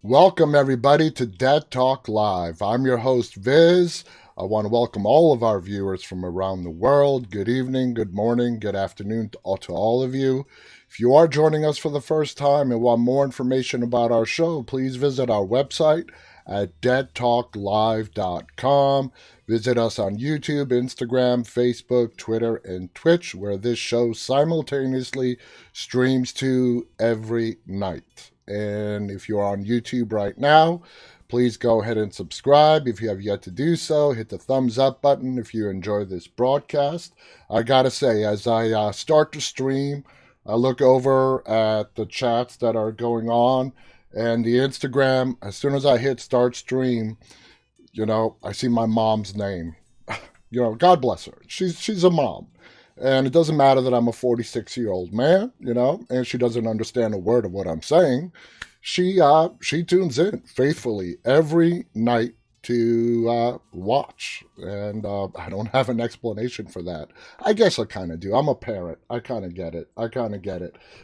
Welcome, everybody, to Dead Talk Live. I'm your host, Viz. I want to welcome all of our viewers from around the world. Good evening, good morning, good afternoon to all of you. If you are joining us for the first time and want more information about our show, please visit our website at deadtalklive.com. Visit us on YouTube, Instagram, Facebook, Twitter, and Twitch, where this show simultaneously streams to every night. And if you're on YouTube right now, please go ahead and subscribe. If you have yet to do so, hit the thumbs up button if you enjoy this broadcast. I gotta say, as I start to stream, I look over at the chats that are going on and the Instagram. As soon as I hit start stream, I see my mom's name. God bless her. She's a mom. And it doesn't matter that I'm a 46-year-old man, and she doesn't understand a word of what I'm saying. She tunes in faithfully every night to watch. And I don't have an explanation for that. I guess I kind of do. I'm a parent. I kind of get it.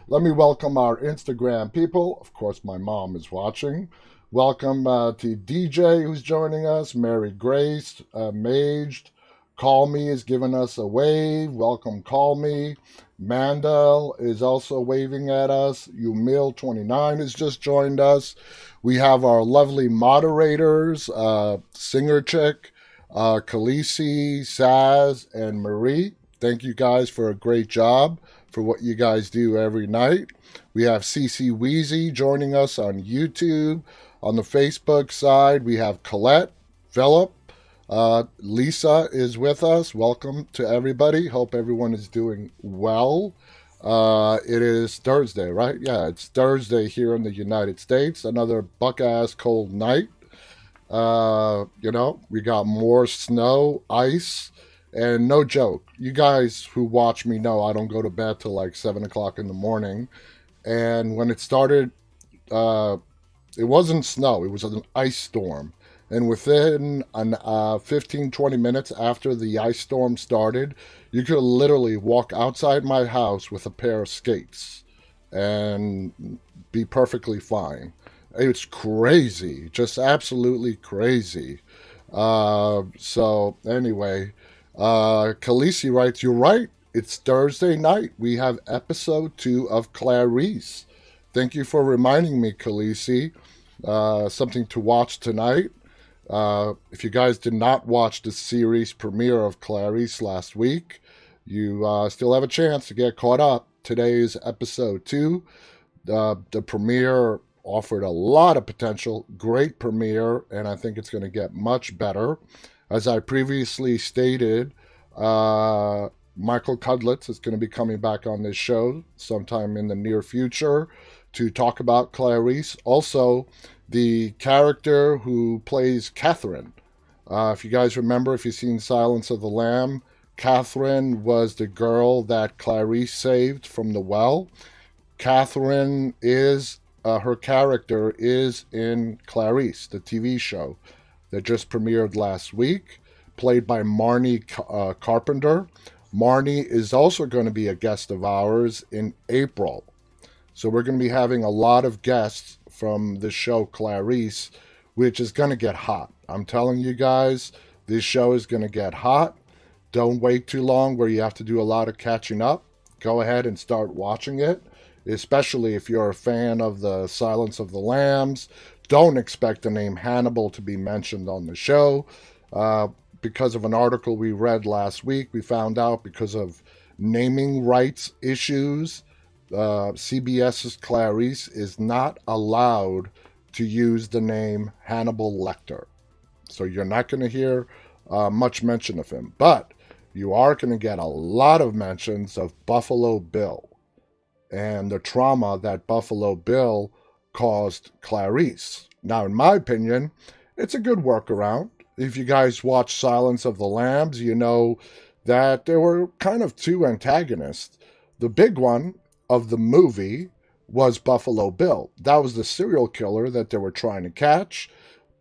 Let me welcome our Instagram people. Of course, my mom is watching. Welcome to DJ, who's joining us. Mary Grace, Maged. Call Me is giving us a wave. Welcome, Call Me. Mandel is also waving at us. Umil29 has just joined us. We have our lovely moderators, Singer Chick, Khaleesi, Saz, and Marie. Thank you guys for a great job for what you guys do every night. We have CC Wheezy joining us on YouTube. On the Facebook side, we have Colette, Philip, Lisa is with us. Welcome to everybody. Hope everyone is doing well. It is Thursday, right? Yeah, it's Thursday here in the United States. Another buck-ass cold night. We got more snow, ice, and no joke. You guys who watch me know I don't go to bed till like 7 o'clock in the morning. And when it started, it wasn't snow. It was an ice storm. And within 15-20 minutes after the ice storm started, you could literally walk outside my house with a pair of skates and be perfectly fine. It's crazy, just absolutely crazy. So anyway, Khaleesi writes, "You're right. It's Thursday night. We have episode 2 of Clarice. Thank you for reminding me, Khaleesi. Something to watch tonight. If you guys did not watch the series premiere of Clarice last week, you still have a chance to get caught up. Today is episode 2. The premiere offered a lot of potential, great premiere, and I think it's going to get much better. As I previously stated, Michael Cudlitz is going to be coming back on this show sometime in the near future to talk about Clarice. Also, the character who plays Catherine. If you guys remember, if you've seen Silence of the Lamb, Catherine was the girl that Clarice saved from the well. Catherine is, her character is in Clarice, the TV show that just premiered last week, played by Marnie Carpenter. Marnie is also going to be a guest of ours in April. So we're going to be having a lot of guests from the show Clarice, which is going to get hot. I'm telling you guys, this show is going to get hot. Don't wait too long where you have to do a lot of catching up. Go ahead and start watching it, especially if you're a fan of the Silence of the Lambs. Don't expect the name Hannibal to be mentioned on the show. Because of an article we read last week, we found out because of naming rights issues, CBS's Clarice is not allowed to use the name Hannibal Lecter. So you're not going to hear much mention of him. But you are going to get a lot of mentions of Buffalo Bill and the trauma that Buffalo Bill caused Clarice. Now, in my opinion, it's a good workaround. If you guys watch Silence of the Lambs, you know that there were kind of two antagonists. The big one of the movie was Buffalo Bill. That was the serial killer that they were trying to catch,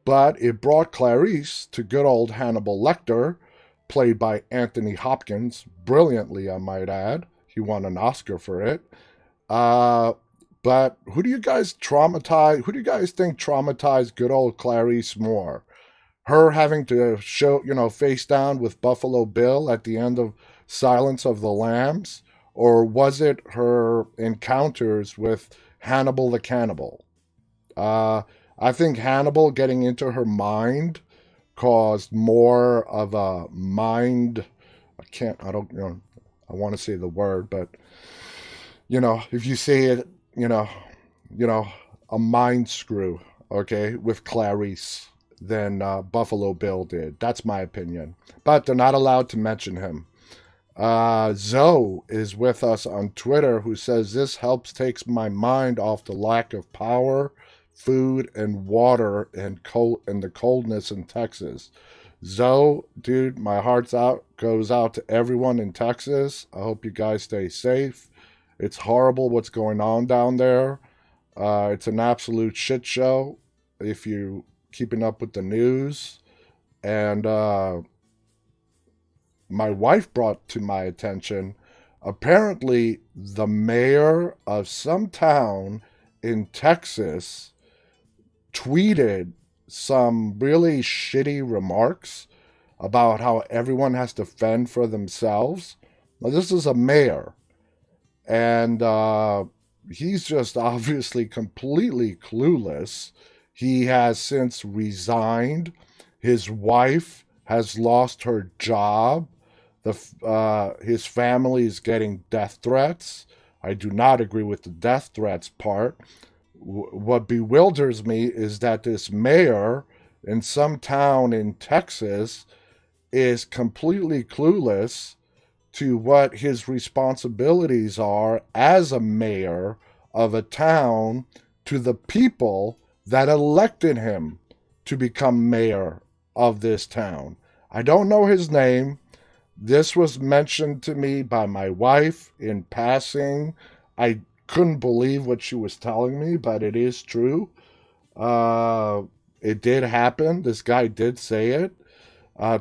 but it brought Clarice to good old Hannibal Lecter, played by Anthony Hopkins, brilliantly, I might add. He won an Oscar for it. But who do you guys think traumatized good old Clarice more? Her having to face down with Buffalo Bill at the end of Silence of the Lambs? Or was it her encounters with Hannibal the Cannibal? Uh, I think Hannibal getting into her mind caused more of a mind. I want to say the word, but, if you say it, you know, a mind screw, okay, with Clarice than Buffalo Bill did. That's my opinion. But they're not allowed to mention him. Zoe is with us on Twitter, who says this helps takes my mind off the lack of power, food, and water and the coldness in Texas. Zoe, dude, my heart's out goes out to everyone in Texas. I hope you guys stay safe. It's horrible what's going on down there. It's an absolute shit show if you keeping up with the news. And my wife brought to my attention, apparently the mayor of some town in Texas tweeted some really shitty remarks about how everyone has to fend for themselves. Now, this is a mayor, and he's just obviously completely clueless. He has since resigned. His wife has lost her job. His family is getting death threats. I do not agree with the death threats part. What bewilders me is that this mayor in some town in Texas is completely clueless to what his responsibilities are as a mayor of a town to the people that elected him to become mayor of this town. I don't know his name. This was mentioned to me by my wife in passing. I couldn't believe what she was telling me, but it is true. It did happen. This guy did say it,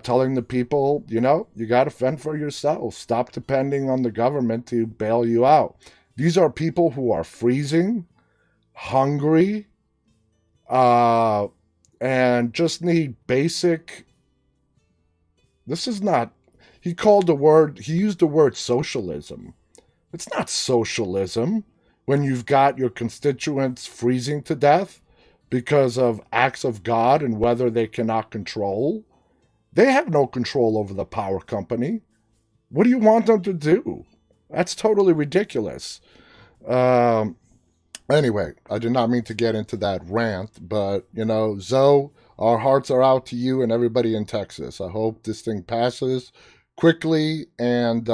telling the people, you got to fend for yourself. Stop depending on the government to bail you out. These are people who are freezing, hungry, and just need basic. This is not. He used the word socialism. It's not socialism when you've got your constituents freezing to death because of acts of God and weather they cannot control. They have no control over the power company. What do you want them to do? That's totally ridiculous. Anyway, I did not mean to get into that rant, but, Zoe, our hearts are out to you and everybody in Texas. I hope this thing passes quickly and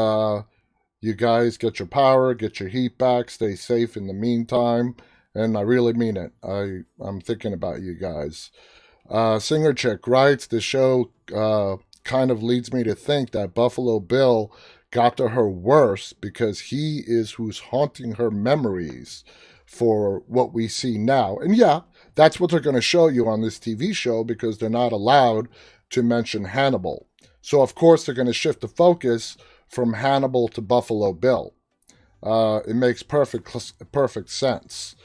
you guys get your power, get your heat back, stay safe in the meantime. And I really mean it. I'm thinking about you guys. Singer Chick writes, the show kind of leads me to think that Buffalo Bill got to her worse because he is who's haunting her memories for what we see now. And yeah, that's what they're going to show you on this TV show because they're not allowed to mention Hannibal. So, of course, they're going to shift the focus from Hannibal to Buffalo Bill. It makes perfect sense.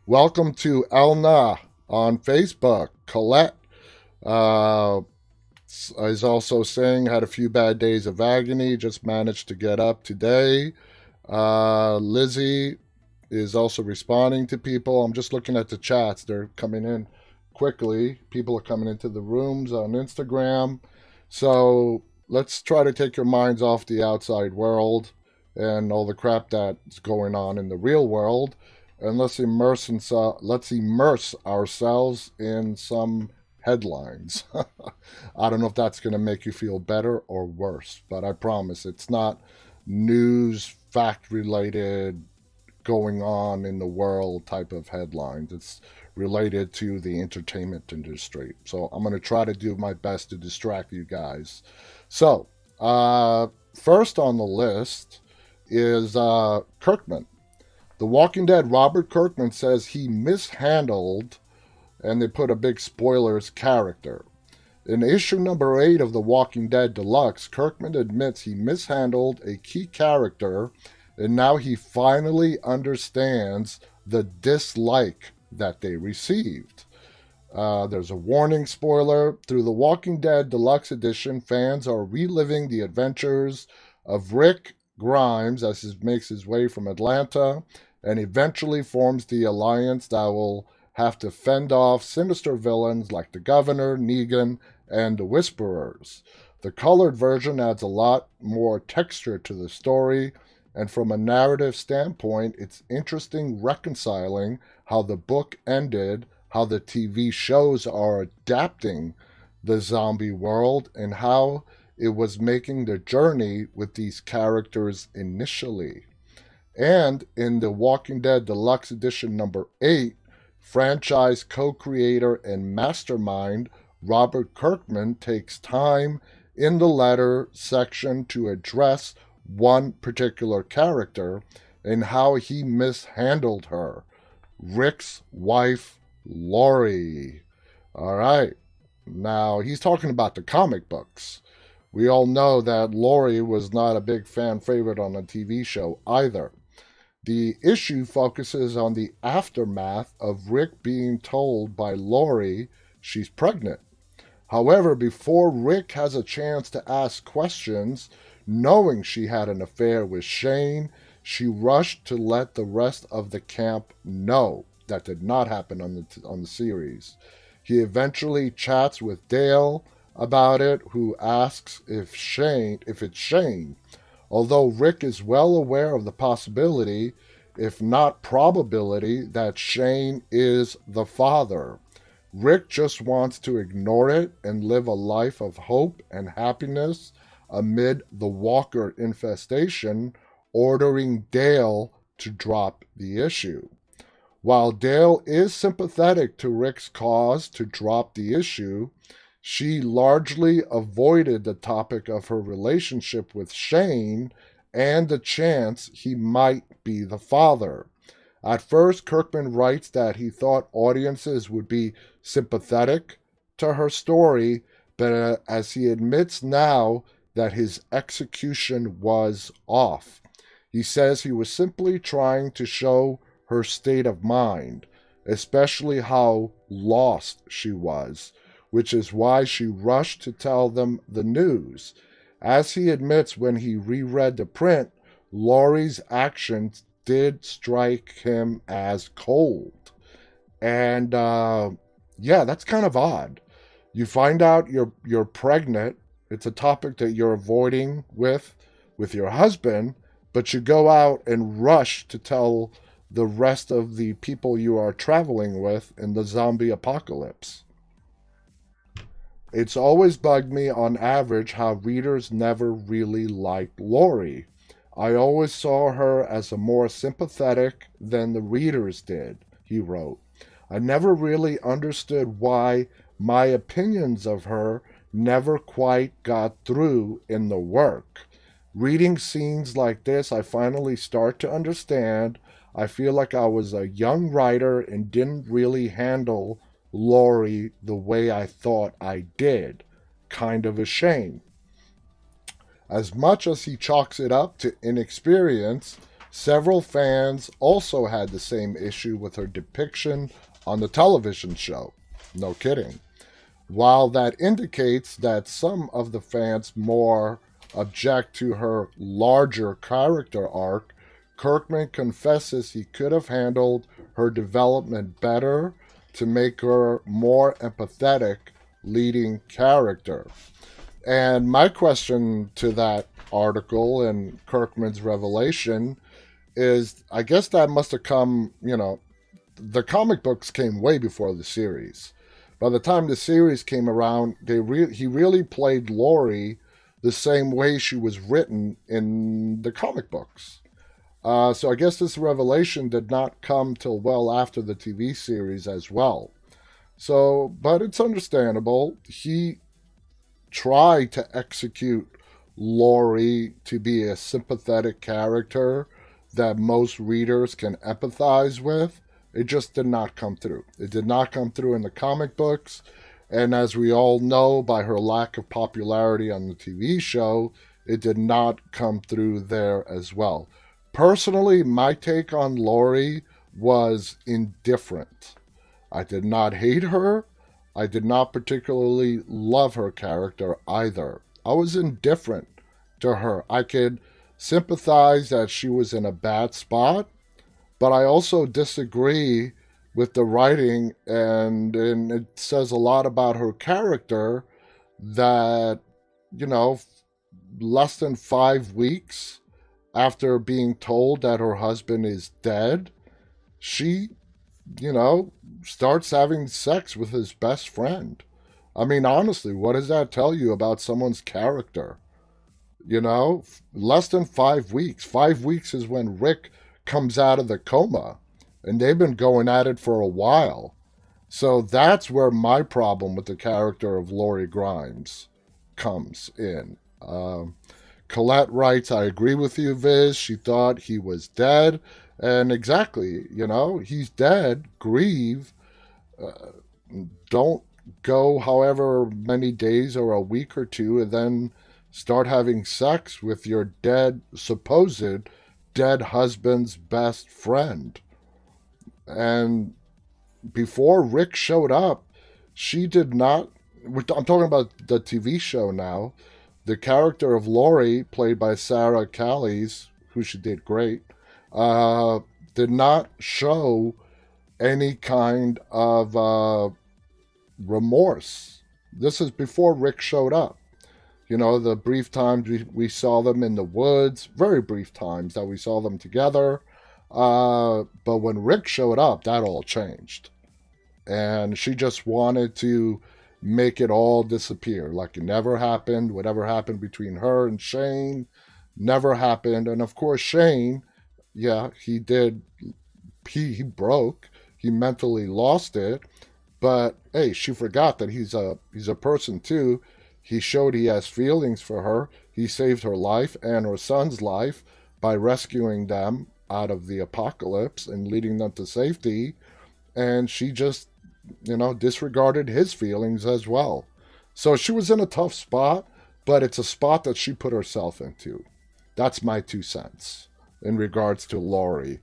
Welcome to Elna on Facebook. Colette is also saying, had a few bad days of agony, just managed to get up today. Lizzie is also responding to people. I'm just looking at the chats. They're coming in quickly. People are coming into the rooms on Instagram. So let's try to take your minds off the outside world and all the crap that's going on in the real world. And let's immerse ourselves in some headlines. I don't know if that's going to make you feel better or worse, but I promise it's not news, fact-related, going on in the world type of headlines. It's related to the entertainment industry. So I'm going to try to do my best to distract you guys. So, first on the list is Kirkman. The Walking Dead Robert Kirkman says he mishandled, and they put a big spoilers, character. In issue number 8 of The Walking Dead Deluxe, Kirkman admits he mishandled a key character, and now he finally understands the dislike that they received. There's a warning spoiler. Through the Walking Dead Deluxe Edition, fans are reliving the adventures of Rick Grimes as he makes his way from Atlanta and eventually forms the alliance that will have to fend off sinister villains like the Governor, Negan, and the Whisperers. The colored version adds a lot more texture to the story, and from a narrative standpoint, it's interesting reconciling how the book ended, how the TV shows are adapting the zombie world, and how it was making the journey with these characters initially. And in The Walking Dead Deluxe Edition number 8, franchise co-creator and mastermind Robert Kirkman takes time in the letter section to address one particular character and how he mishandled her. Rick's wife, Lori. All right. Now, he's talking about the comic books. We all know that Lori was not a big fan favorite on the TV show either. The issue focuses on the aftermath of Rick being told by Lori she's pregnant. However, before Rick has a chance to ask questions, knowing she had an affair with Shane, she rushed to let the rest of the camp know. That did not happen on the series. He eventually chats with Dale about it, who asks if it's Shane. Although Rick is well aware of the possibility, if not probability, that Shane is the father. Rick just wants to ignore it and live a life of hope and happiness amid the Walker infestation, ordering Dale to drop the issue. While Dale is sympathetic to Rick's cause to drop the issue, she largely avoided the topic of her relationship with Shane and the chance he might be the father. At first, Kirkman writes that he thought audiences would be sympathetic to her story, but as he admits now that his execution was off. He says he was simply trying to show her state of mind, especially how lost she was, which is why she rushed to tell them the news. As he admits when he reread the print, Laurie's actions did strike him as cold. And yeah, that's kind of odd. You find out you're pregnant. It's a topic that you're avoiding with your husband, but you go out and rush to tell the rest of the people you are traveling with in the zombie apocalypse. It's always bugged me on average how readers never really liked Laurie. I always saw her as a more sympathetic than the readers did, he wrote. I never really understood why my opinions of her never quite got through in the work. Reading scenes like this, I finally start to understand. I feel like I was a young writer and didn't really handle Laurie the way I thought I did. Kind of a shame. As much as he chalks it up to inexperience, several fans also had the same issue with her depiction on the television show. No kidding. While that indicates that some of the fans more object to her larger character arc, Kirkman confesses he could have handled her development better to make her more empathetic leading character. And my question to that article and Kirkman's revelation is, I guess that must have come, the comic books came way before the series. By the time the series came around, he really played Laurie the same way she was written in the comic books. So I guess this revelation did not come till well after the TV series as well. So, but it's understandable. He tried to execute Laurie to be a sympathetic character that most readers can empathize with. It just did not come through. It did not come through in the comic books. And as we all know, by her lack of popularity on the TV show, it did not come through there as well. Personally, my take on Laurie was indifferent. I did not hate her. I did not particularly love her character either. I was indifferent to her. I could sympathize that she was in a bad spot, but I also disagree with the writing, and it says a lot about her character that, you know, less than 5 weeks after being told that her husband is dead, she, starts having sex with his best friend. I mean, honestly, what does that tell you about someone's character? Less than 5 weeks. 5 weeks is when Rick comes out of the coma, and they've been going at it for a while. So that's where my problem with the character of Laurie Grimes comes in. Colette writes, I agree with you, Viz. She thought he was dead. And exactly, he's dead. Grieve. Don't go however many days or a week or two and then start having sex with your supposed dead husband's best friend. And before Rick showed up, she did not. I'm talking about the TV show now. The character of Laurie, played by Sarah Callies, who she did great, did not show any kind of remorse. This is before Rick showed up. The brief times we saw them in the woods, very brief times that we saw them together. But when Rick showed up, that all changed. And she just wanted to make it all disappear, like it never happened. Whatever happened between her and Shane never happened. And of course, Shane, yeah, he broke. He mentally lost it. But hey, she forgot that he's a person too. He showed he has feelings for her. He saved her life and her son's life by rescuing them out of the apocalypse and leading them to safety. And she just, disregarded his feelings as well. So she was in a tough spot, but it's a spot that she put herself into. That's my 2 cents in regards to Laurie.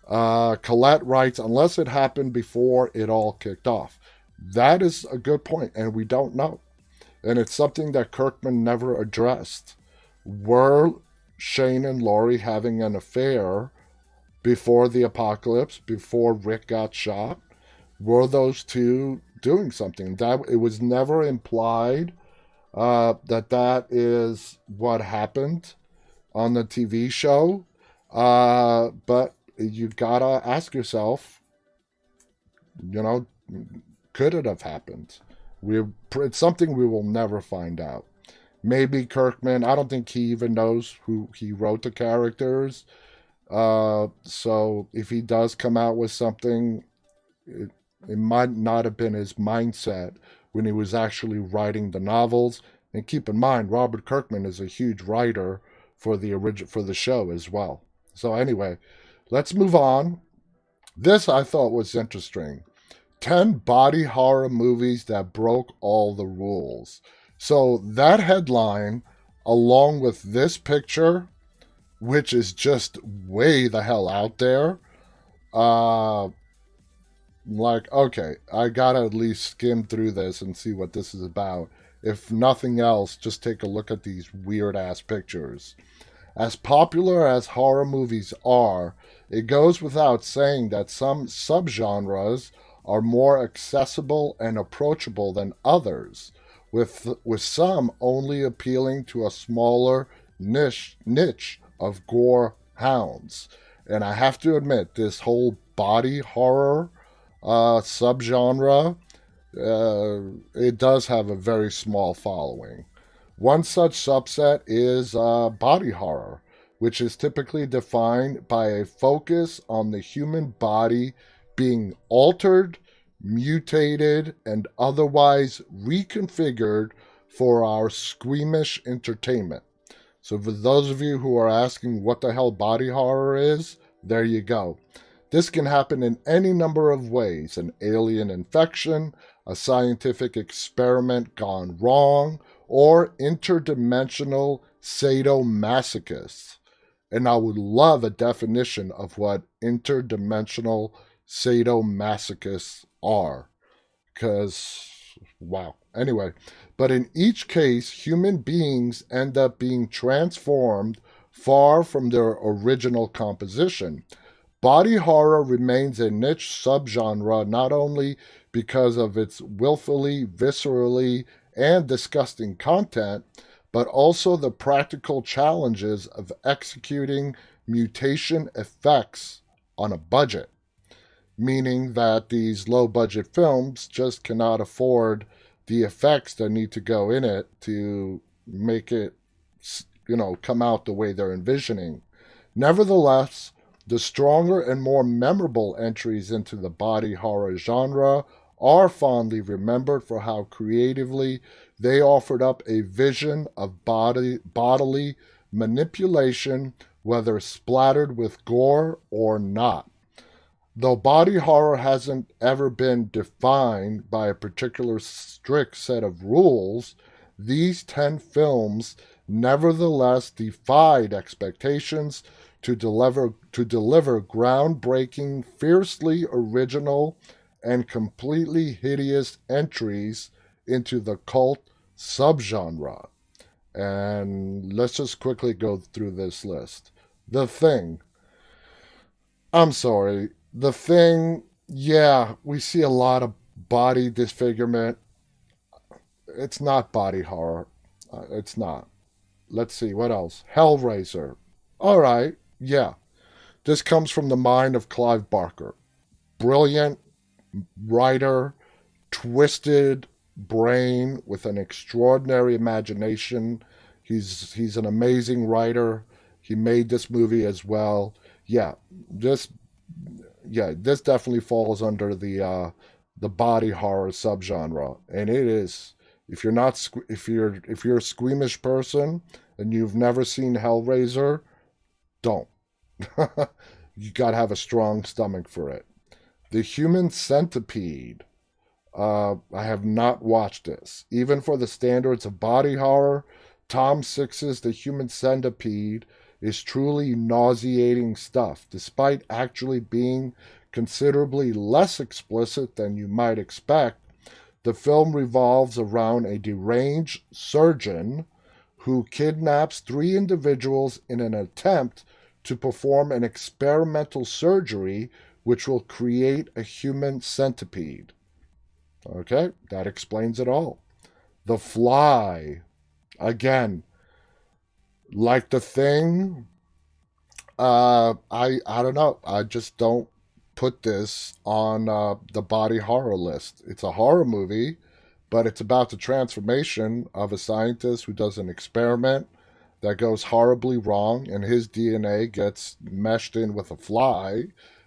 Colette writes, unless it happened before it all kicked off. That is a good point, and we don't know. And it's something that Kirkman never addressed. Were Shane and Laurie having an affair before the apocalypse, before Rick got shot? Were those two doing something? That it was never implied that is what happened on the TV show. But you gotta ask yourself, could it have happened? It's something we will never find out. Maybe Kirkman, I don't think he even knows who he wrote the characters. So if he does come out with something, it might not have been his mindset when he was actually writing the novels. And keep in mind, Robert Kirkman is a huge writer for the show as well. So anyway, let's move on. This I thought was interesting. 10 body horror movies that broke all the rules. So that headline, along with this picture, which is just way the hell out there, okay, I gotta at least skim through this and see what this is about. If nothing else, just take a look at these weird-ass pictures. As popular as horror movies are, it goes without saying that some subgenres are more accessible and approachable than others, with some only appealing to a smaller niche of gore hounds. And I have to admit, this whole body horror subgenre, it does have a very small following. One such subset is body horror, which is typically defined by a focus on the human body being altered, mutated, and otherwise reconfigured for our squeamish entertainment. So for those of you who are asking what the hell body horror is, there you go. This can happen in any number of ways: an alien infection, a scientific experiment gone wrong, or interdimensional sadomasochists. And I would love a definition of what interdimensional sadomasochists are. Because, wow. Anyway, but in each case, human beings end up being transformed far from their original composition. Body horror remains a niche subgenre not only because of its willfully, viscerally, and disgusting content, but also the practical challenges of executing mutation effects on a budget, meaning that these low budget films just cannot afford the effects that need to go in it to make it, come out the way they're envisioning. Nevertheless, the stronger and more memorable entries into the body horror genre are fondly remembered for how creatively they offered up a vision of bodily manipulation, whether splattered with gore or not. Though body horror hasn't ever been defined by a particular strict set of rules, these 10 films nevertheless defied expectations to deliver groundbreaking, fiercely original, and completely hideous entries into the cult subgenre. And let's just quickly go through this list. The Thing. I'm sorry. The Thing, yeah, we see a lot of body disfigurement. It's not body horror. It's not. Let's see, what else? Hellraiser. All right, yeah. This comes from the mind of Clive Barker. Brilliant writer, twisted brain with an extraordinary imagination. He's an amazing writer. He made this movie as well. Yeah, this this definitely falls under the body horror subgenre, and it is. If you're not if you're a squeamish person and you've never seen Hellraiser, don't. You gotta have a strong stomach for it. The Human Centipede. I have not watched this. Even for the standards of body horror, Tom Six's The Human Centipede is truly nauseating stuff, despite actually being considerably less explicit than you might expect. The film revolves around a deranged surgeon who kidnaps 3 individuals in an attempt to perform an experimental surgery which will create a human centipede. Okay, that explains it all. The Fly. Again, like The Thing, I don't know. I just don't put this on the body horror list. It's a horror movie, but it's about the transformation of a scientist who does an experiment that goes horribly wrong, and his DNA gets meshed in with a fly,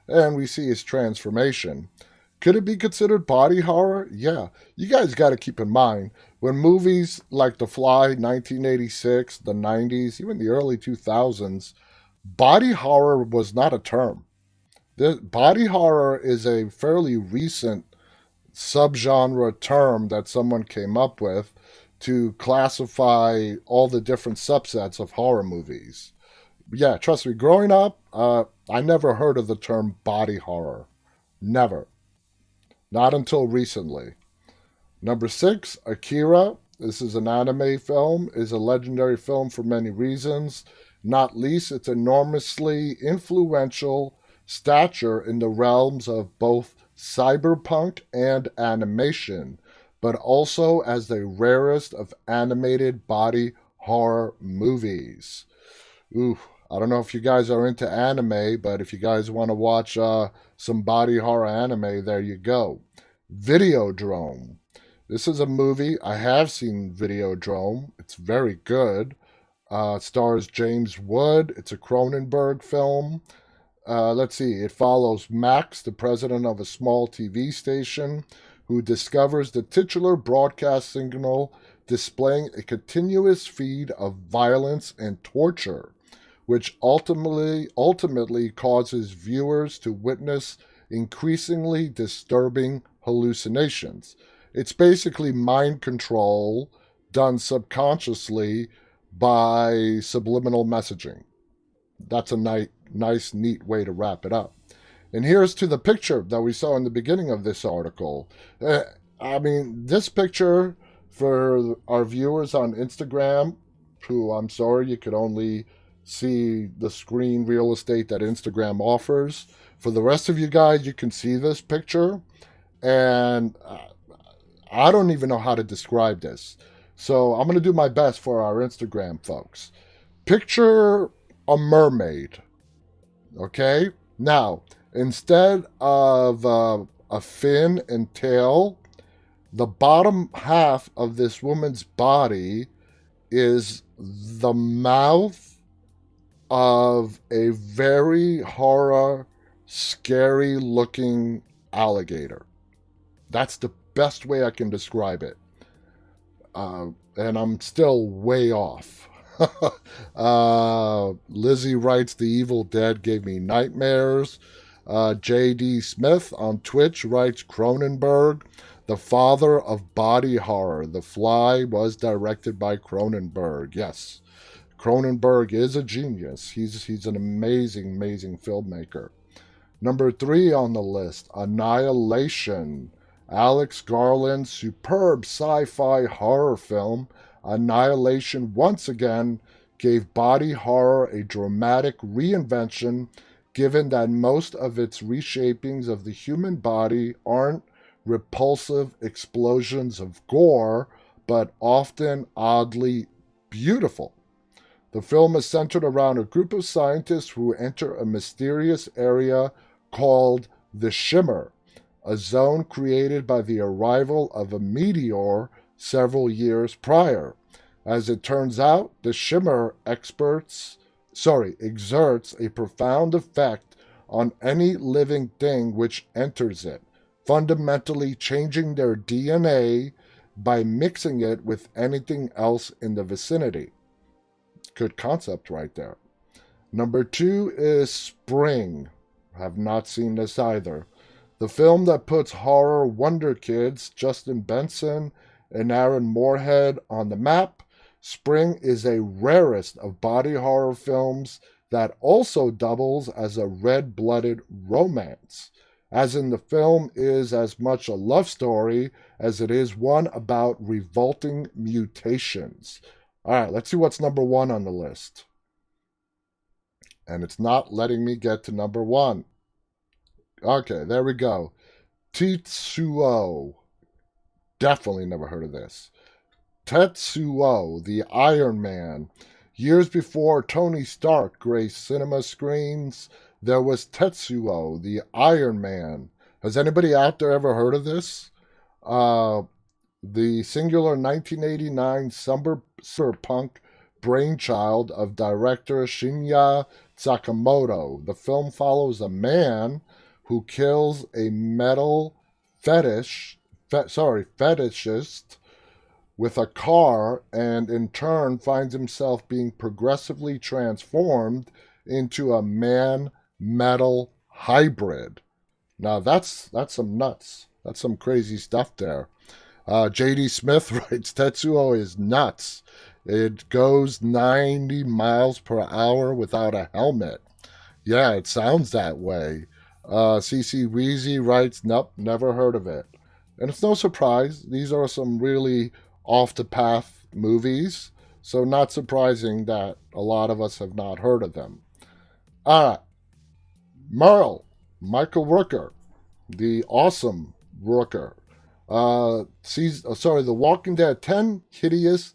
and we see his transformation. Could it be considered body horror? Yeah. You guys got to keep in mind, when movies like The Fly, 1986, the 90s, even the early 2000s, body horror was not a term. Body horror is a fairly recent subgenre term that someone came up with to classify all the different subsets of horror movies. Yeah, trust me, growing up, I never heard of the term body horror. Never. Not until recently. Number 6, Akira. This is an anime film, is a legendary film for many reasons, not least its enormously influential stature in the realms of both cyberpunk and animation, but also as the rarest of animated body horror movies. Ooh, I don't know if you guys are into anime, but if you guys want to watch some body horror anime, there you go. Videodrome. This is a movie. I have seen Videodrome. It's very good. It stars James Wood. It's a Cronenberg film. Let's see. It follows Max, the president of a small TV station, who discovers the titular broadcast signal displaying a continuous feed of violence and torture, which ultimately causes viewers to witness increasingly disturbing hallucinations. It's basically mind control done subconsciously by subliminal messaging. that's a nice, neat way to wrap it up. And here's to the picture that we saw in the beginning of this article. I mean, this picture for our viewers on Instagram, who I'm sorry you could only see the screen real estate that Instagram offers. For the rest of you guys, you can see this picture, and I don't even know how to describe this. So I'm going to do my best for our Instagram folks. Picture a mermaid, okay? Now, instead of a fin and tail, the bottom half of this woman's body is the mouth of a very horror, scary looking alligator. That's the best way I can describe it. And I'm still way off. Lizzie writes, The Evil Dead gave me nightmares. J.D. Smith on Twitch writes, Cronenberg, the father of body horror. The Fly was directed by Cronenberg. Yes, Cronenberg is a genius. He's an amazing, amazing filmmaker. Number 3 on the list, Annihilation. Alex Garland's superb sci-fi horror film, Annihilation, once again gave body horror a dramatic reinvention, given that most of its reshapings of the human body aren't repulsive explosions of gore, but often oddly beautiful. The film is centered around a group of scientists who enter a mysterious area called the Shimmer, a zone created by the arrival of a meteor several years prior. As it turns out, the Shimmer exerts a profound effect on any living thing which enters it, fundamentally changing their DNA by mixing it with anything else in the vicinity. Good concept right there. Number 2 is Spring. Have not seen this either. The film that puts horror wonder kids Justin Benson and Aaron Moorhead on the map. Spring is a rarest of body horror films that also doubles as a red-blooded romance, as in the film is as much a love story as it is one about revolting mutations. All right, let's see what's number 1 on the list. And it's not letting me get to number 1. Okay, there we go. Tetsuo. Definitely never heard of this. Tetsuo the Iron Man. Years before Tony Stark graced cinema screens, there was Tetsuo the Iron Man. Has anybody out there ever heard of this? The singular 1989 cyberpunk brainchild of director Shinya Sakamoto. The film follows a man who kills a metal fetishist with a car, and in turn finds himself being progressively transformed into a man-metal hybrid. Now that's some nuts. That's some crazy stuff there. J.D. Smith writes, Tetsuo is nuts. It goes 90 miles per hour without a helmet. Yeah, it sounds that way. CC Wheezy writes, nope, never heard of it. And it's no surprise. These are some really off-the-path movies, so not surprising that a lot of us have not heard of them. All right. Merle, Michael Rooker, the awesome Rooker. The Walking Dead, 10 hidden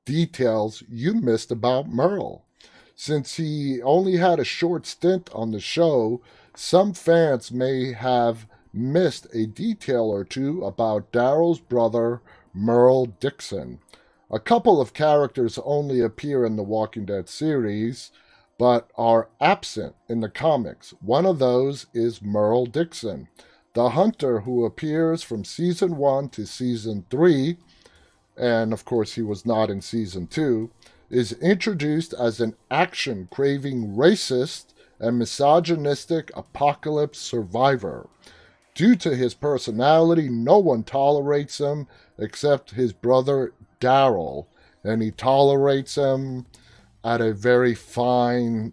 details you missed about Merle. Since he only had a short stint on the show, some fans may have missed a detail or two about Daryl's brother, Merle Dixon. A couple of characters only appear in the Walking Dead series, but are absent in the comics. One of those is Merle Dixon, the hunter who appears from Season 1 to Season 3, and of course he was not in Season 2, is introduced as an action-craving racist and misogynistic apocalypse survivor. Due to his personality, no one tolerates him except his brother Daryl, and he tolerates him at a very fine,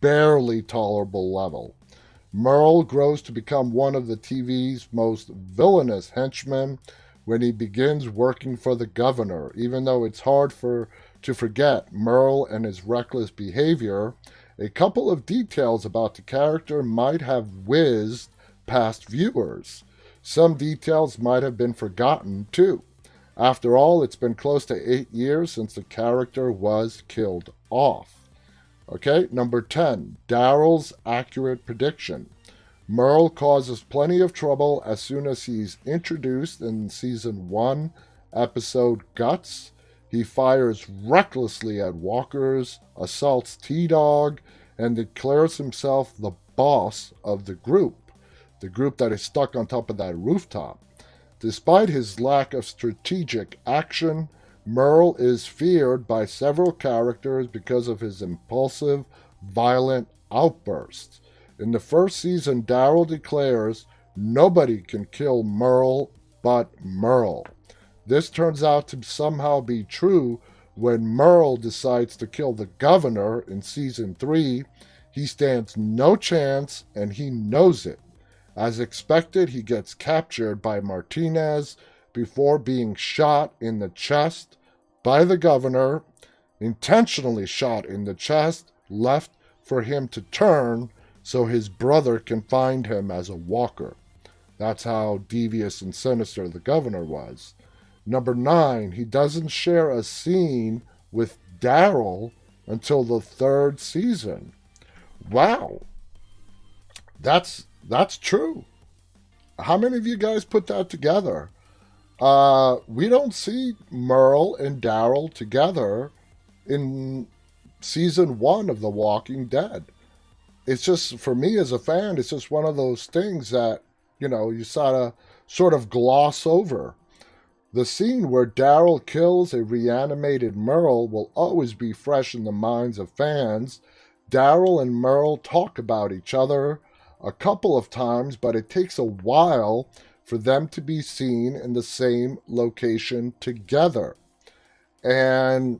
barely tolerable level. Merle grows to become one of the TV's most villainous henchmen when he begins working for the governor. Even though it's hard to forget Merle and his reckless behavior, a couple of details about the character might have whizzed past viewers. Some details might have been forgotten, too. After all, it's been close to 8 years since the character was killed off. Okay, number 10, Daryl's accurate prediction. Merle causes plenty of trouble as soon as he's introduced in season 1, episode Guts. He fires recklessly at walkers, assaults T-Dog, and declares himself the boss of the group that is stuck on top of that rooftop. Despite his lack of strategic action, Merle is feared by several characters because of his impulsive, violent outbursts. In the first season, Daryl declares nobody can kill Merle but Merle. This turns out to somehow be true when Merle decides to kill the governor in season 3. He stands no chance and he knows it. As expected, he gets captured by Martinez before being shot in the chest by the governor, intentionally shot in the chest, left for him to turn so his brother can find him as a walker. That's how devious and sinister the governor was. Number 9, he doesn't share a scene with Daryl until the 3rd season. Wow. That's true. How many of you guys put that together? We don't see Merle and Daryl together in season 1 of The Walking Dead. It's just, for me as a fan, it's just one of those things that, you sort of gloss over. The scene where Daryl kills a reanimated Merle will always be fresh in the minds of fans. Daryl and Merle talk about each other a couple of times, but it takes a while for them to be seen in the same location together. And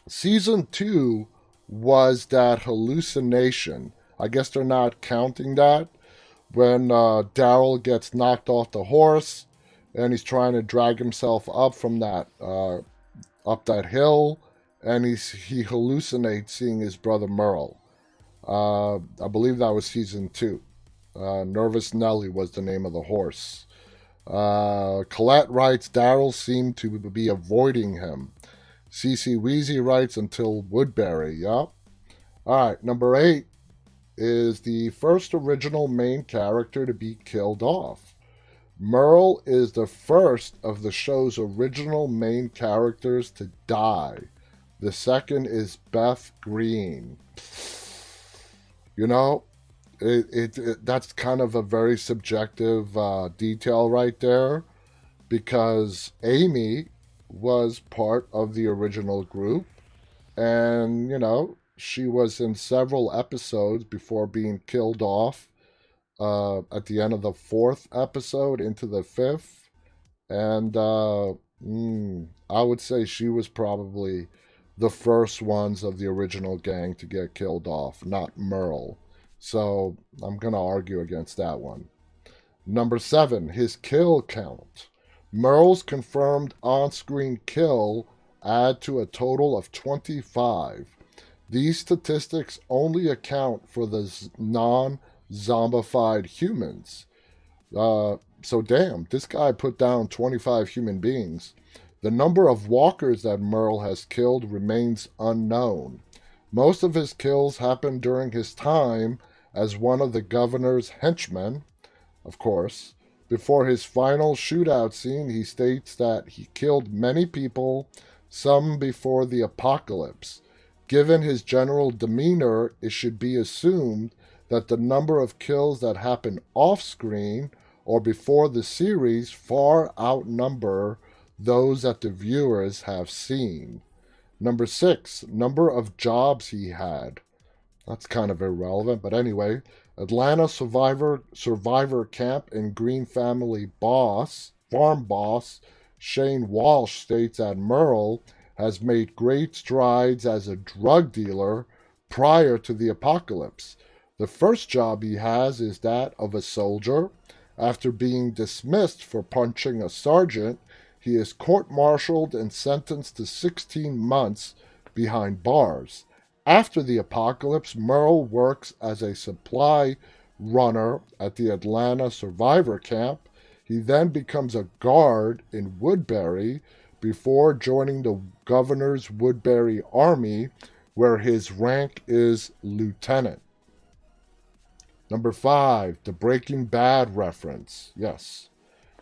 season 2 was that hallucination. I guess they're not counting that. When Daryl gets knocked off the horse and he's trying to drag himself up from up that hill, and he hallucinates seeing his brother Merle. I believe that was season 2. Nervous Nelly was the name of the horse. Colette writes, Daryl seemed to be avoiding him. CC Wheezy writes, until Woodbury. Yup. Alright, number 8 is the first original main character to be killed off. Merle is the first of the show's original main characters to die. The second is Beth Green. That's kind of a very subjective detail right there, because Amy was part of the original group, and she was in several episodes before being killed off at the end of the 4th episode into the 5th, and I would say she was probably the first ones of the original gang to get killed off, not Merle. So I'm going to argue against that one. Number 7, his kill count. Merle's confirmed on-screen kill add to a total of 25. These statistics only account for the non-zombified humans. So damn, this guy put down 25 human beings. The number of walkers that Merle has killed remains unknown. Most of his kills happened during his time as one of the governor's henchmen, of course. Before his final shootout scene, he states that he killed many people, some before the apocalypse. Given his general demeanor, it should be assumed that the number of kills that happen off-screen or before the series far outnumber those that the viewers have seen. Number 6, number of jobs he had. That's kind of irrelevant, but anyway. Atlanta survivor camp and Green family farm boss, Shane Walsh states that Merle has made great strides as a drug dealer prior to the apocalypse. The first job he has is that of a soldier. After being dismissed for punching a sergeant, he is court-martialed and sentenced to 16 months behind bars. After the apocalypse, Merle works as a supply runner at the Atlanta survivor camp. He then becomes a guard in Woodbury before joining the governor's Woodbury Army, where his rank is lieutenant. Number 5, the Breaking Bad reference. Yes.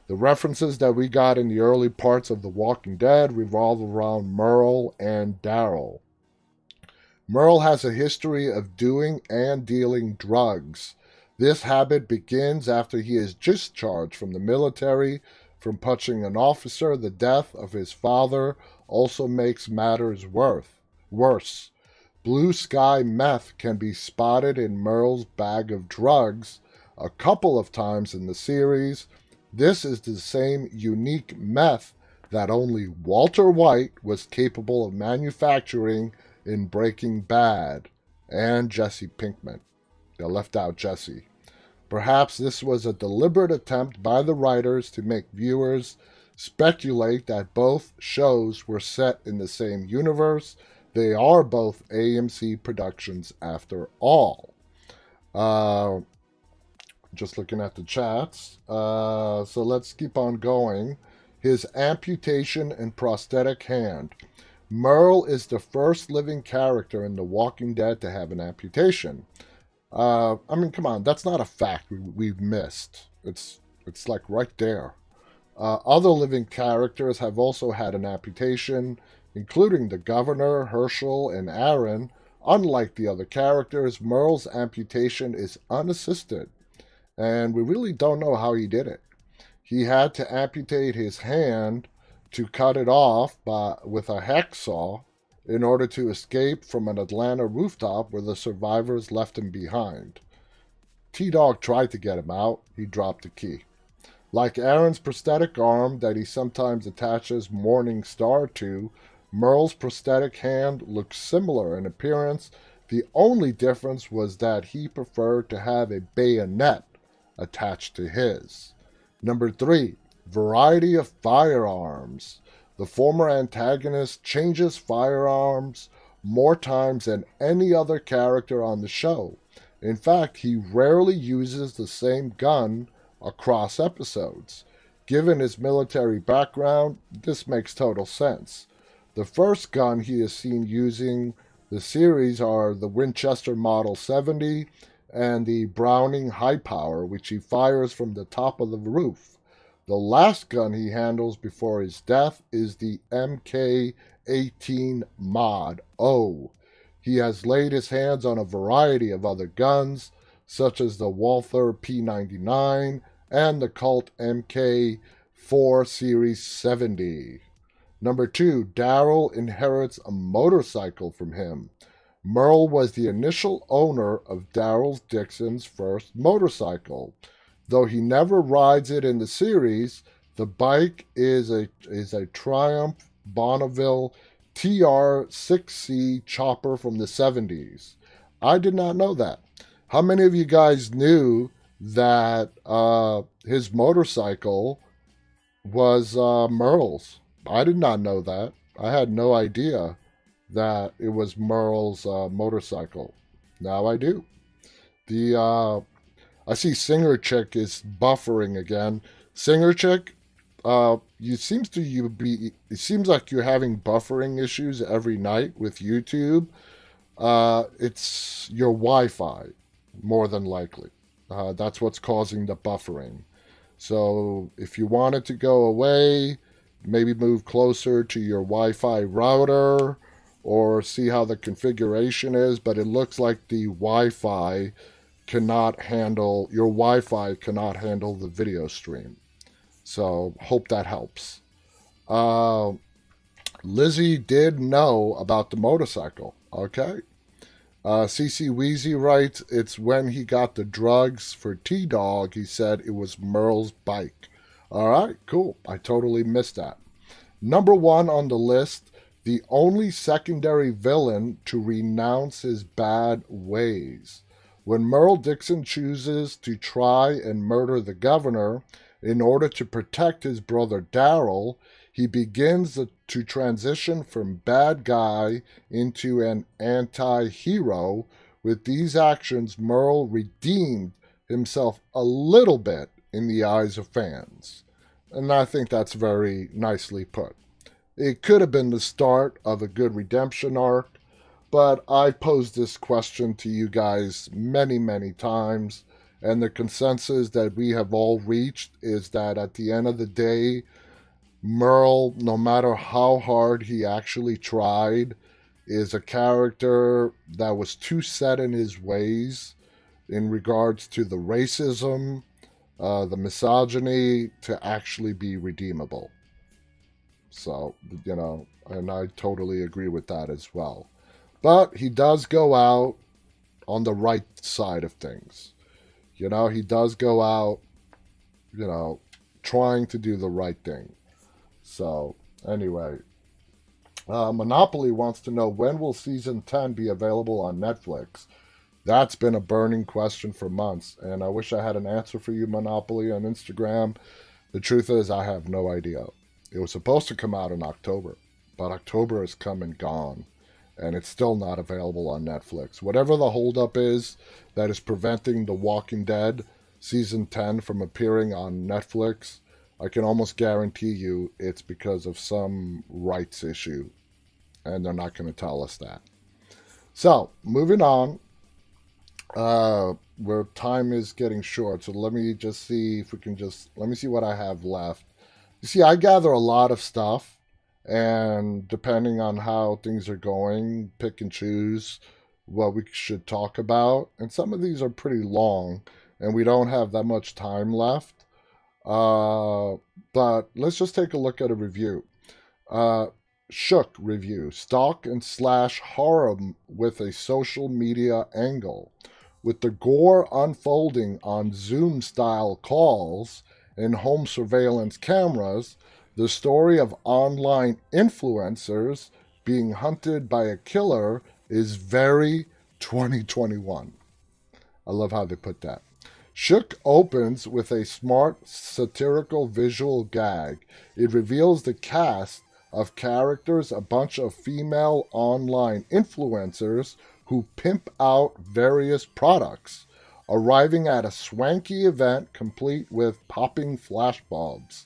The references that we got in the early parts of The Walking Dead revolve around Merle and Daryl. Merle has a history of doing and dealing drugs. This habit begins after he is discharged from the military from punching an officer. The death of his father also makes matters worse. Blue Sky meth can be spotted in Merle's bag of drugs a couple of times in the series. This is the same unique meth that only Walter White was capable of manufacturing in Breaking Bad, and Jesse Pinkman. They left out Jesse. Perhaps this was a deliberate attempt by the writers to make viewers speculate that both shows were set in the same universe. They are both AMC productions after all. Just looking at the chats. So let's keep on going. His amputation and prosthetic hand. Merle is the first living character in The Walking Dead to have an amputation. I mean, come on, that's not a fact we've missed. It's like right there. Other living characters have also had an amputation, including the governor, Herschel, and Aaron. Unlike the other characters, Merle's amputation is unassisted, and we really don't know how he did it. He had to amputate his hand to cut it off with a hacksaw in order to escape from an Atlanta rooftop where the survivors left him behind. T-Dog tried to get him out. He dropped the key. Like Aaron's prosthetic arm that he sometimes attaches Morning Star to, Merle's prosthetic hand looks similar in appearance. The only difference was that he preferred to have a bayonet attached to his. Number 3, variety of firearms. The former antagonist changes firearms more times than any other character on the show. In fact, he rarely uses the same gun across episodes. Given his military background, this makes total sense. The first gun he is seen using the series are the Winchester Model 70 and the Browning High Power, which he fires from the top of the roof. The last gun he handles before his death is the MK-18 Mod O. He has laid his hands on a variety of other guns, such as the Walther P99 and the Colt MK4 Series 70. Number 2, Daryl inherits a motorcycle from him. Merle was the initial owner of Daryl Dixon's first motorcycle. Though he never rides it in the series, the bike is a Triumph Bonneville TR6C chopper from the 70s. I did not know that. How many of you guys knew that his motorcycle was Merle's? I did not know that. I had no idea that it was Merle's motorcycle. Now I do. I see Singer Chick is buffering again. Singer Chick, it seems like you're having buffering issues every night with YouTube. It's your Wi-Fi, more than likely. That's what's causing the buffering. So if you want it to go away, maybe move closer to your Wi-Fi router or see how the configuration is. But it looks like the Wi-Fi cannot handle the video stream. So hope that helps. Lizzie did know about the motorcycle. Okay. CC Wheezy writes, it's when he got the drugs for T-Dog, he said it was Merle's bike. All right, cool. I totally missed that. Number 1 on the list, the only secondary villain to renounce his bad ways. When Merle Dixon chooses to try and murder the governor in order to protect his brother Daryl, he begins to transition from bad guy into an anti-hero. With these actions, Merle redeemed himself a little bit in the eyes of fans. And I think that's very nicely put. It could have been the start of a good redemption arc, but I posed this question to you guys many, many times, and the consensus that we have all reached is that at the end of the day, Merle, no matter how hard he actually tried, is a character that was too set in his ways in regards to the racism, the misogyny, to actually be redeemable. So, and I totally agree with that as well. But he does go out on the right side of things. He does go out, trying to do the right thing. So, anyway, Monopoly wants to know, when will season 10 be available on Netflix? That's been a burning question for months, and I wish I had an answer for you, Monopoly, on Instagram. The truth is, I have no idea. It was supposed to come out in October, but October has come and gone, and it's still not available on Netflix. Whatever the holdup is that is preventing The Walking Dead Season 10 from appearing on Netflix, I can almost guarantee you it's because of some rights issue, and they're not going to tell us that. So, moving on, where time is getting short, so let me just see if we can let me see what I have left. You see, I gather a lot of stuff, and depending on how things are going, pick and choose what we should talk about. And some of these are pretty long, and we don't have that much time left. But let's just take a look at a review. Shook review. Stalk and slash horror with a social media angle. With the gore unfolding on Zoom-style calls and home surveillance cameras, the story of online influencers being hunted by a killer is very 2021. I love how they put that. Shook opens with a smart satirical visual gag. It reveals the cast of characters, a bunch of female online influencers who pimp out various products, arriving at a swanky event complete with popping flashbulbs.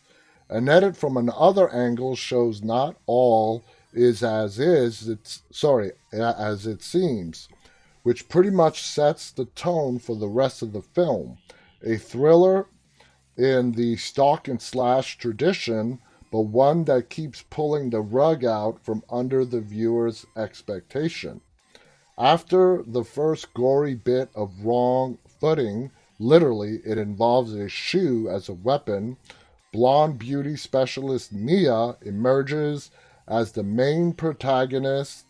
An edit from another angle shows not all is as it seems, which pretty much sets the tone for the rest of the film. A thriller in the stalk and slash tradition, but one that keeps pulling the rug out from under the viewer's expectation. After the first gory bit of wrong footing, literally it involves a shoe as a weapon, blonde beauty specialist Mia emerges as the main protagonist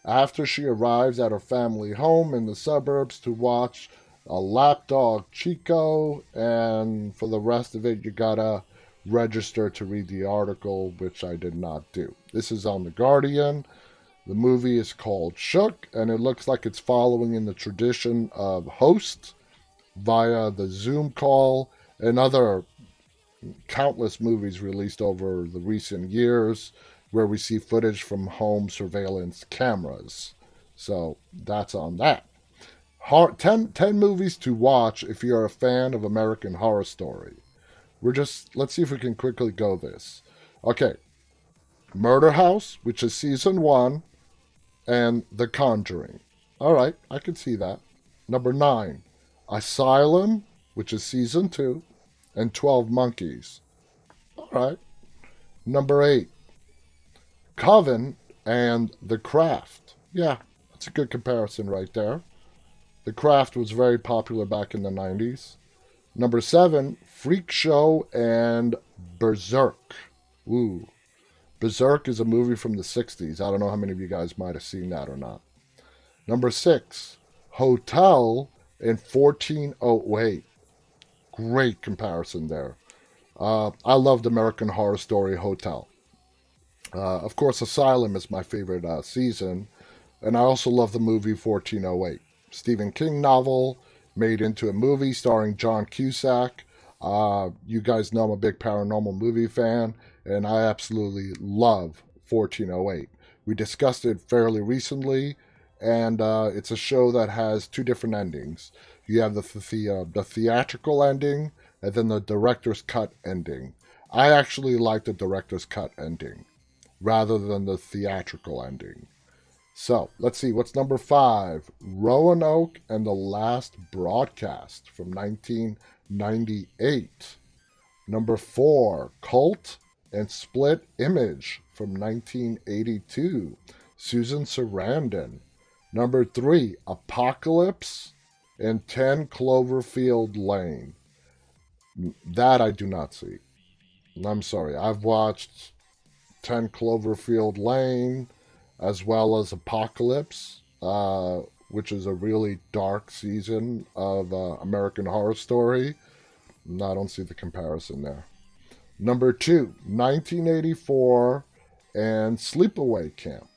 after she arrives at her family home in the suburbs to watch a lapdog Chico, and for the rest of it you gotta register to read the article, which I did not do. This is on The Guardian. The movie is called Shook, and it looks like it's following in the tradition of Host via the Zoom call and other countless movies released over the recent years where we see footage from home surveillance cameras. So that's on that. 10 movies to watch if you're a fan of American Horror Story. Let's see if we can quickly go this. Okay. Murder House, which is season 1, and The Conjuring. All right, I can see that. Number 9, Asylum, which is season 2, and 12 Monkeys. All right. Number 8, Coven and The Craft. Yeah, that's a good comparison right there. The Craft was very popular back in the 90s. Number 7, Freak Show and Berserk. Ooh. Berserk is a movie from the 60s. I don't know how many of you guys might have seen that or not. Number 6, Hotel in 1408. Great comparison there. I loved American Horror Story Hotel. Of course, Asylum is my favorite season, and I also love the movie 1408. Stephen King novel made into a movie starring John Cusack. You guys know I'm a big paranormal movie fan, and I absolutely love 1408. We discussed it fairly recently, and it's a show that has two different endings. You have the theatrical ending, and then the director's cut ending. I actually like the director's cut ending rather than the theatrical ending. So, let's see, what's number 5? Roanoke and the Last Broadcast from 1998. Number 4, Cult and Split Image from 1982. Susan Sarandon. Number 3, Apocalypse and 10 Cloverfield Lane. That I do not see. I'm sorry, I've watched 10 Cloverfield Lane, as well as Apocalypse, which is a really dark season of American Horror Story. No, I don't see the comparison there. Number 2, 1984 and Sleepaway Camp.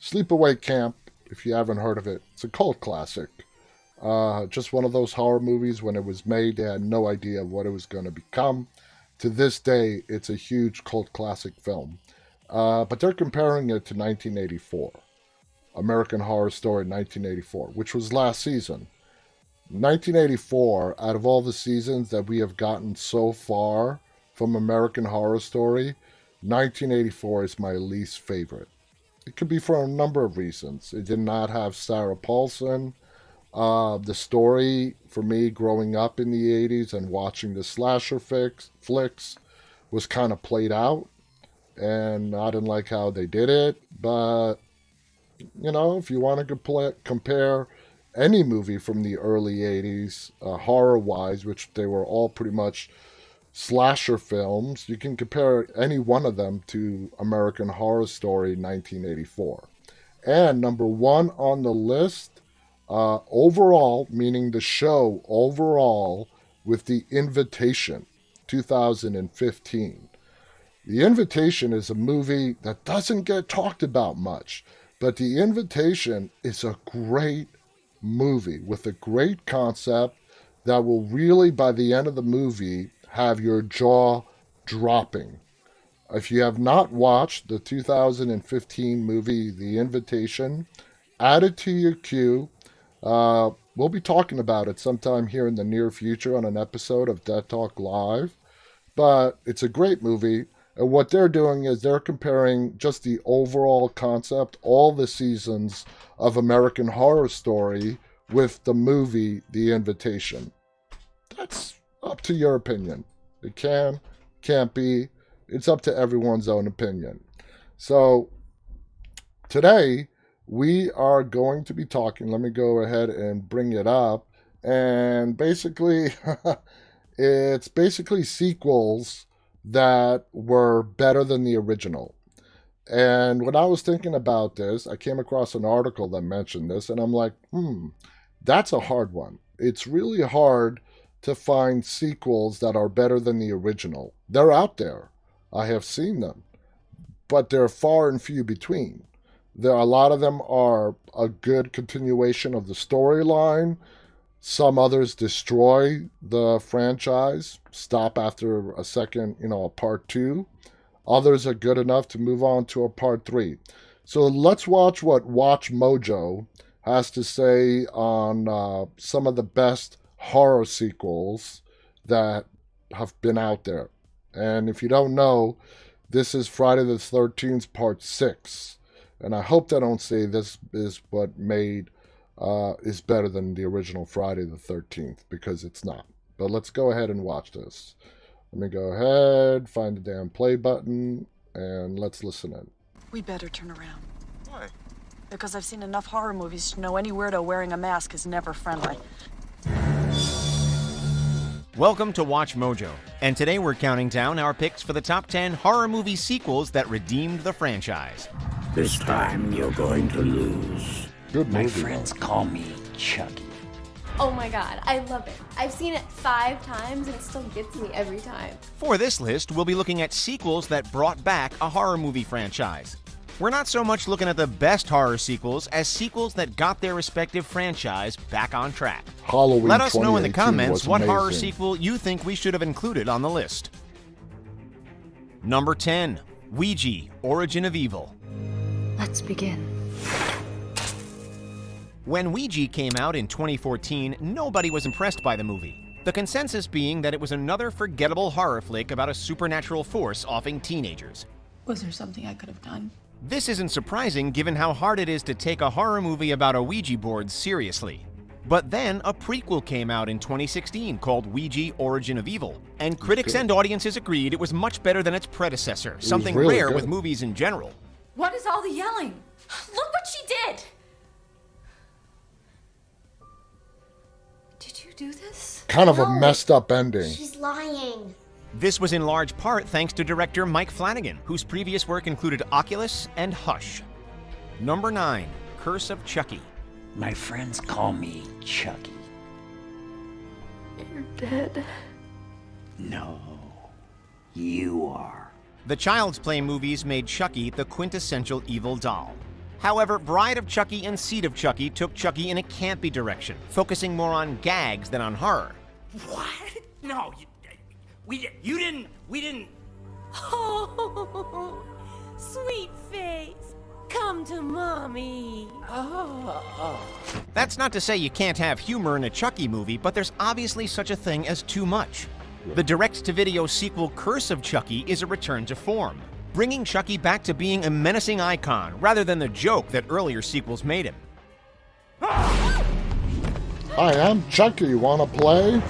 Sleepaway Camp, if you haven't heard of it, it's a cult classic. Just one of those horror movies. When it was made, they had no idea what it was going to become. To this day, it's a huge cult classic film. But they're comparing it to 1984. American Horror Story 1984, which was last season. 1984, out of all the seasons that we have gotten so far from American Horror Story, 1984 is my least favorite. It could be for a number of reasons. It did not have Sarah Paulson. The story, for me, growing up in the 80s and watching the slasher flicks, was kind of played out. And I didn't like how they did it. But, you know, if you want to compare any movie from the early 80s, horror-wise, which they were all pretty much slasher films, you can compare any one of them to American Horror Story 1984. And number 1 on the list, overall, meaning the show overall, with The Invitation, 2015. The Invitation is a movie that doesn't get talked about much, but The Invitation is a great movie with a great concept that will really, by the end of the movie, have your jaw dropping. If you have not watched the 2015 movie The Invitation, add it to your queue. We'll be talking about it sometime here in the near future on an episode of Dead Talk Live. But it's a great movie. And what they're doing is they're comparing just the overall concept, all the seasons of American Horror Story, with the movie The Invitation. That's up to your opinion. It can't be. It's up to everyone's own opinion. So today we are going to be talking. Let me go ahead and bring it up. And basically, it's basically sequels that were better than the original. And when I was thinking about this, I came across an article that mentioned this, and I'm like, that's a hard one. It's really hard to find sequels that are better than the original. They're out there. I have seen them, but they're far and few between. A lot of them are a good continuation of the storyline. Some others destroy the franchise, stop after a second, a part 2. Others are good enough to move on to a part 3. So let's watch what Watch Mojo has to say on some of the best horror sequels that have been out there. And if you don't know, this is Friday the 13th part 6. And I hope they don't say this is what made is better than the original Friday the 13th, because it's not. But let's go ahead and watch this. Let me go ahead, find the damn play button, and let's listen in. We better turn around. Why? Because I've seen enough horror movies to know any weirdo wearing a mask is never friendly. Welcome to Watch Mojo, and today we're counting down our picks for the top 10 horror movie sequels that redeemed the franchise. This time you're going to lose. Good movie. My friends call me Chucky. Oh my god, I love it. I've seen it 5 times and it still gets me every time. For this list, we'll be looking at sequels that brought back a horror movie franchise. We're not so much looking at the best horror sequels as sequels that got their respective franchise back on track. Halloween Let us know in the 2018 comments was what amazing. horror sequel you think we should have included on the list. Number 10, Ouija, Origin of Evil. Let's begin. When Ouija came out in 2014, nobody was impressed by the movie. The consensus being that it was another forgettable horror flick about a supernatural force offing teenagers. Was there something I could have done? This isn't surprising given how hard it is to take a horror movie about a Ouija board seriously. But then a prequel came out in 2016 called Ouija, Origin of Evil, and critics and audiences agreed it was much better than its predecessor, something really rare good. with movies in general. What is all the yelling? Look what she did! Did you do this? Kind of a No. messed up ending. She's lying. This was in large part thanks to director Mike Flanagan, whose previous work included Oculus and Hush. Number 9, Curse of Chucky. My friends call me Chucky. You're dead. No, you are. The Child's Play movies made Chucky the quintessential evil doll. However, Bride of Chucky and Seed of Chucky took Chucky in a campy direction, focusing more on gags than on horror. What? No, we didn't. Oh, sweet face, come to mommy. That's not to say you can't have humor in a Chucky movie, but there's obviously such a thing as too much. The direct-to-video sequel Curse of Chucky is a return to form, bringing Chucky back to being a menacing icon rather than the joke that earlier sequels made him. Hi, I'm Chucky. Wanna play?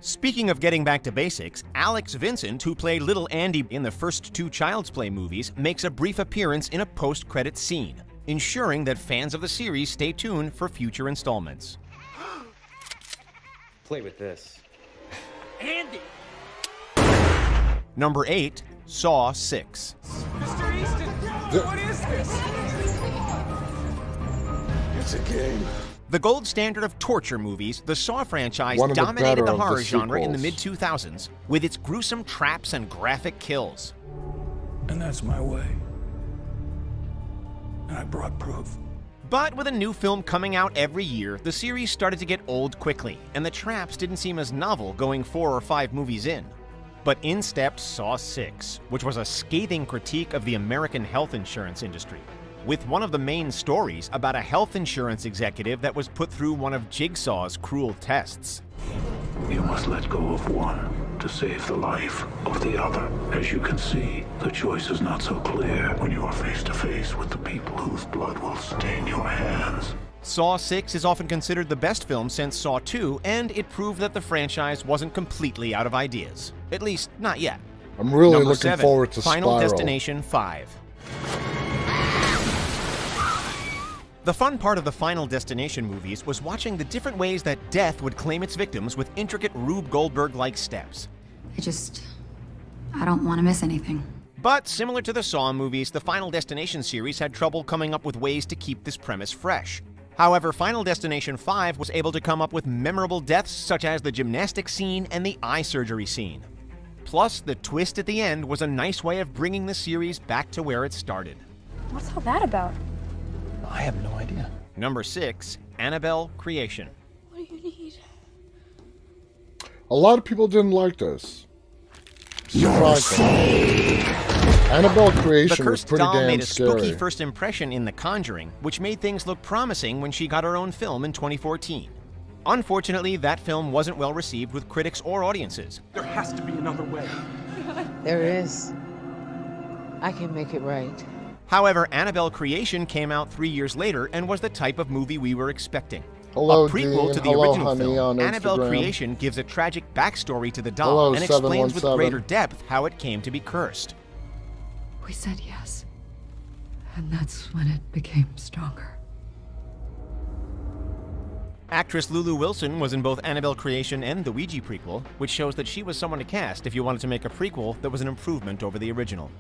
Speaking of getting back to basics, Alex Vincent, who played Little Andy in the first 2 Child's Play movies, makes a brief appearance in a post-credit scene, ensuring that fans of the series stay tuned for future installments. Play with this. Andy! Number 8, Saw 6. Mr. Easton, what is this? It's a game. The gold standard of torture movies, the Saw franchise One of the dominated better the of the horror genre in the sequels. mid-2000s with its gruesome traps and graphic kills. And that's my way. And I brought proof. But with a new film coming out every year, the series started to get old quickly, and the traps didn't seem as novel going 4 or 5 movies in. But in stepped Saw 6, which was a scathing critique of the American health insurance industry, with one of the main stories about a health insurance executive that was put through one of Jigsaw's cruel tests. You must let go of one to save the life of the other. As you can see, the choice is not so clear when you are face to face with the people whose blood will stain your hands. Saw 6 is often considered the best film since Saw 2, and it proved that the franchise wasn't completely out of ideas. At least, not yet. I'm really Number looking 7, forward to Final Spiral. Destination 5. The fun part of the Final Destination movies was watching the different ways that death would claim its victims with intricate Rube Goldberg-like steps. I don't want to miss anything. But similar to the Saw movies, the Final Destination series had trouble coming up with ways to keep this premise fresh. However, Final Destination 5 was able to come up with memorable deaths such as the gymnastics scene and the eye surgery scene. Plus, the twist at the end was a nice way of bringing the series back to where it started. What's all that about? I have no idea. Number 6, Annabelle Creation. What do you need? A lot of people didn't like this. Surprising. Annabelle The Creation was cursed pretty doll damn made a spooky scary. first impression in The Conjuring, which made things look promising when she got her own film in 2014. Unfortunately, that film wasn't well received with critics or audiences. There has to be another way. There is. I can make it right. However, Annabelle Creation came out 3 years later and was the type of movie we were expecting. Hello, A prequel Dean. to the Hello, original honey, film, on Annabelle Instagram. Creation gives a tragic backstory to the doll Hello, and explains with 717. greater depth how it came to be cursed. We said yes. And that's when it became stronger. Actress Lulu Wilson was in both Annabelle Creation and the Ouija prequel, which shows that she was someone to cast if you wanted to make a prequel that was an improvement over the original.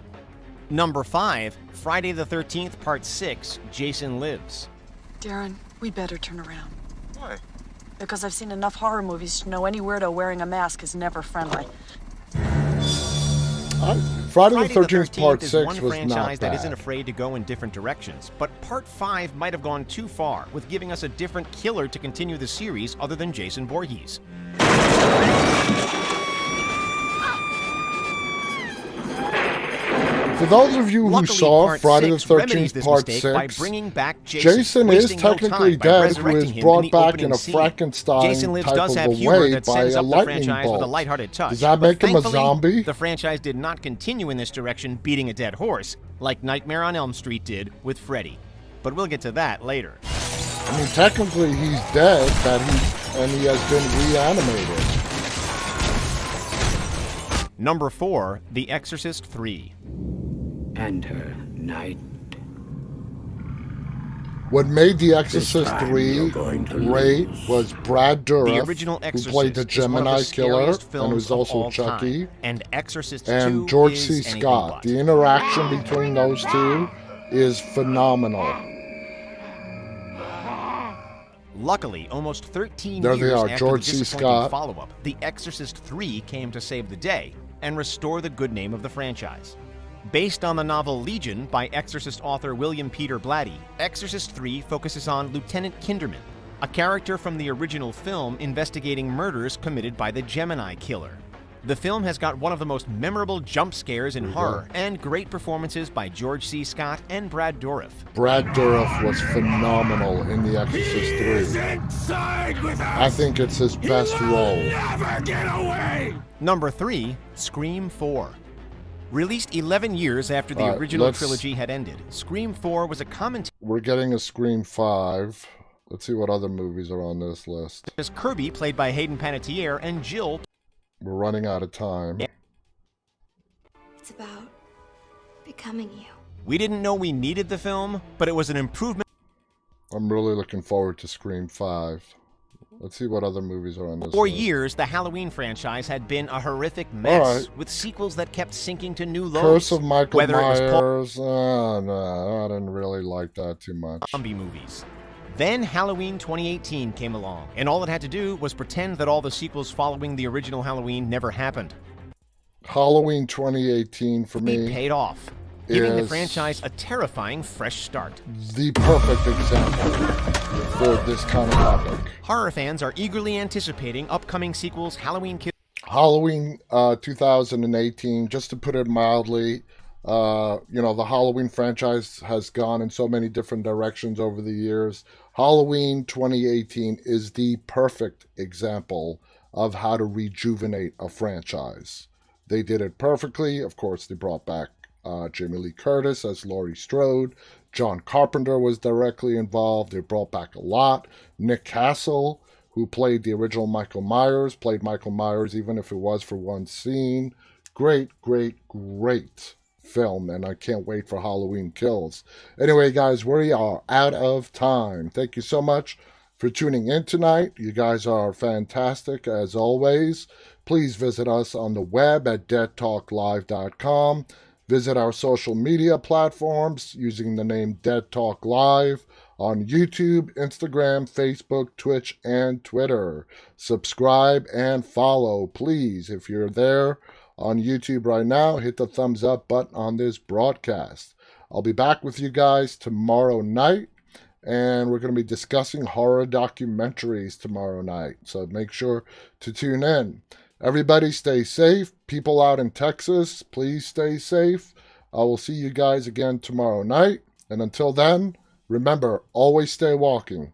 Number 5, Friday the 13th Part 6, Jason Lives. Darren, we better turn around. Why? Because I've seen enough horror movies to know any weirdo wearing a mask is never friendly. Friday the 13th Part is 6 one was franchise not that isn't bad. afraid to go in different directions, but Part 5 might have gone too far with giving us a different killer to continue the series other than Jason Voorhees. For those of you who Luckily, saw Part Friday the 6 remedies 13th this Part mistake by 6, bringing back Jason is wasting no technically time by dead, who resurrecting is him in brought the back opening in a scene. Frankenstein Jason Lives type does of have a humor way that by sets a up the lightning franchise with a bolt. lighthearted touch. Does that but make him a thankfully, zombie? The franchise did not continue in this direction, beating a dead horse, like Nightmare on Elm Street did with Freddy. But we'll get to that later. I mean, technically he's dead, and he has been reanimated. Number 4, The Exorcist 3. Enter night. What made The Exorcist This time 3 you're going to great lose. was Brad The Dourif, original who Exorcist played the is one of Gemini the killer scariest and films was of also all Chucky, time. And Exorcist 2 and George is C. anything Scott. but. The interaction between those two is phenomenal. Luckily, almost 13 There they years are, after George the C. disappointing Scott. follow-up, The Exorcist 3 came to save the day and restore the good name of the franchise. Based on the novel Legion by Exorcist author William Peter Blatty, Exorcist 3 focuses on Lieutenant Kinderman, a character from the original film investigating murders committed by the Gemini killer. The film has got one of the most memorable jump scares in horror and great performances by George C. Scott and Brad Dourif. Brad Dourif was phenomenal in The Exorcist 3. I think it's his best role. Never get away! Number 3, Scream 4. Released 11 years after the original trilogy had ended, Scream 4 was a commentary. We're getting a Scream 5. Let's see what other movies are on this list. As Kirby, played by Hayden Panettiere, and Jill. We're running out of time. It's about becoming you. We didn't know we needed the film, but it was an improvement. I'm really looking forward to Scream 5. Let's see what other movies are on this For list. years, the Halloween franchise had been a horrific mess, right. with sequels that kept sinking to new lows. Curse of Michael whether Myers. It was No, I didn't really like that too much. zombie movies. Then Halloween 2018 came along, and all it had to do was pretend that all the sequels following the original Halloween never happened. Halloween 2018 for me It paid off, giving the is franchise a terrifying fresh start. the perfect example for this kind of topic. Horror fans are eagerly anticipating upcoming sequels Halloween Kills. Halloween 2018, just to put it mildly, the Halloween franchise has gone in so many different directions over the years. Halloween 2018 is the perfect example of how to rejuvenate a franchise. They did it perfectly. Of course, they brought back Jamie Lee Curtis as Laurie Strode. John Carpenter was directly involved. They brought back a lot. Nick Castle, who played the original Michael Myers, played Michael Myers even if it was for one scene. Great, great, great film, and I can't wait for Halloween Kills. Anyway, guys, we are out of time. Thank you so much for tuning in tonight. You guys are fantastic as always. Please visit us on the web at deadtalklive.com. Visit our social media platforms using the name Dead Talk Live on YouTube, Instagram, Facebook, Twitch, and Twitter. Subscribe and follow, please. If you're there on YouTube right now, hit the thumbs up button on this broadcast. I'll be back with you guys tomorrow night, and we're going to be discussing horror documentaries tomorrow night. So make sure to tune in. Everybody stay safe. People out in Texas, please stay safe. I will see you guys again tomorrow night. And until then, remember, always stay walking.